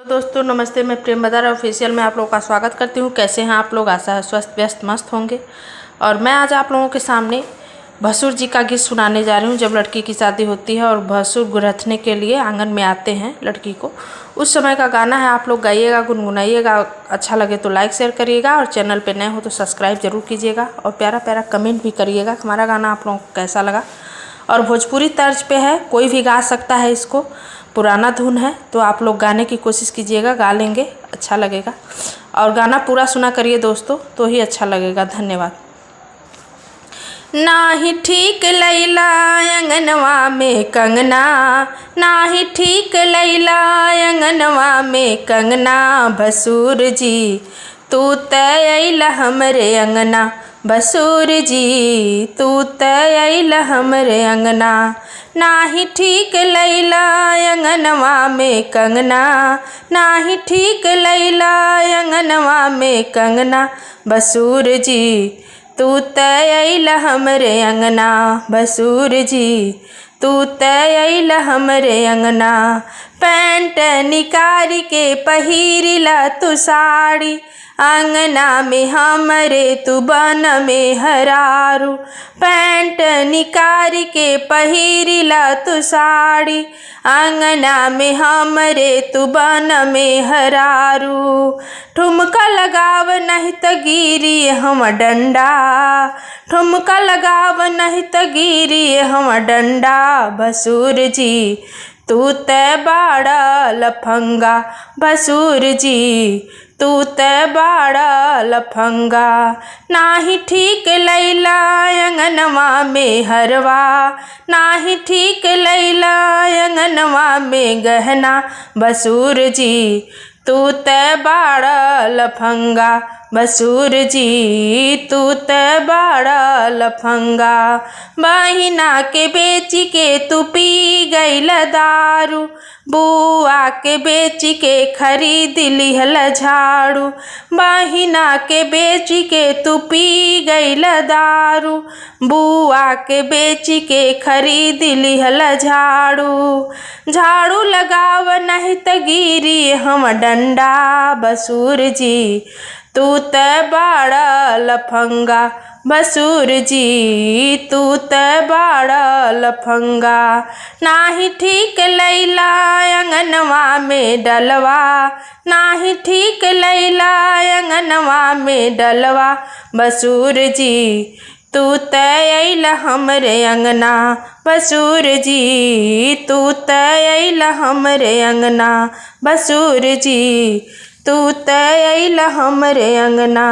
दोस्तों नमस्ते, मैं प्रेम बदार ऑफिशियल में आप लोगों का स्वागत करती हूँ। कैसे हैं आप लोग? आशा है स्वस्थ व्यस्त मस्त होंगे। और मैं आज आप लोगों के सामने भसुर जी का गीत सुनाने जा रही हूँ। जब लड़की की शादी होती है और भसुर गुरथने के लिए आंगन में आते हैं लड़की को, उस समय का गाना है। आप लोग गाइएगा, गुनगुनाइएगा। अच्छा लगे तो लाइक शेयर करिएगा और चैनल पर नए हो तो सब्सक्राइब जरूर कीजिएगा और प्यारा प्यारा कमेंट भी करिएगा हमारा गाना आप लोगों को कैसा लगा। और भोजपुरी तर्ज पे है, कोई भी गा सकता है इसको। पुराना धुन है तो आप लोग गाने की कोशिश कीजिएगा, गा लेंगे, अच्छा लगेगा। और गाना पूरा सुना करिए दोस्तों, तो ही अच्छा लगेगा। धन्यवाद। नाही ठीक लैला अंगनवा में कंगना, नाही ठीक लैला अंगनवा में कंगना। भसुर जी तू तैला हमरे अंगना, भसुर जी तू तैला हमरे अंगना। नाही ठीक लैला अंगनवा में कंगना, नाही ठीक लैला अंगनवा में कंगना। भसुर जी तू तैला हमरे अंगना, भसुर जी तू तैला हमरे अंगना। पैंट निकारी के पहिरिला तू साड़ी, अंगना में हमरे तू बन में हरारू। पैंट निकारी के पहिरिला तू साड़ी, अंगना में हमरे तू बन में हरारू। ठुमका लगाव नहीं त गिरी हम डंडा, ठुमका लगाव नहीं त गिरी हम डंडा। भसुर जी तू ते बाड़ा लफंगा, भसुर जी तू ते बाड़ा लफंगा। नाही ठीक लैला अंगनवा में हरवा, नाही ठीक लैला अंगनवा में गहना। भसुर जी तू ते बाड़ा लफंगा, भसुर जी तू ते बाड़ा लफंगा। बहिना के बेची के तू पी गईला दारू, बुआ के बेची के खरीद लिहल झाड़ू। बहिना के बेची के तू पी गईला दारू, बुआ के बेची के खरीद लिहल झाड़ू। झाड़ू लगाव नहीं त गिरी हम डंडा, भसुर जी तू ते बाड़ा लफंगा, भसुर जी तू ते बाड़ा लफंगा। नाही ठीक लैला अंगनवा में डलवा, नाही ठीक लैला अंगनवा में डलवा। भसुर जी तू तैला हमरे अंगना, भसुर जी तू तैला हमरे अंगना, भसुर जी तू तैला हमरे अंगना।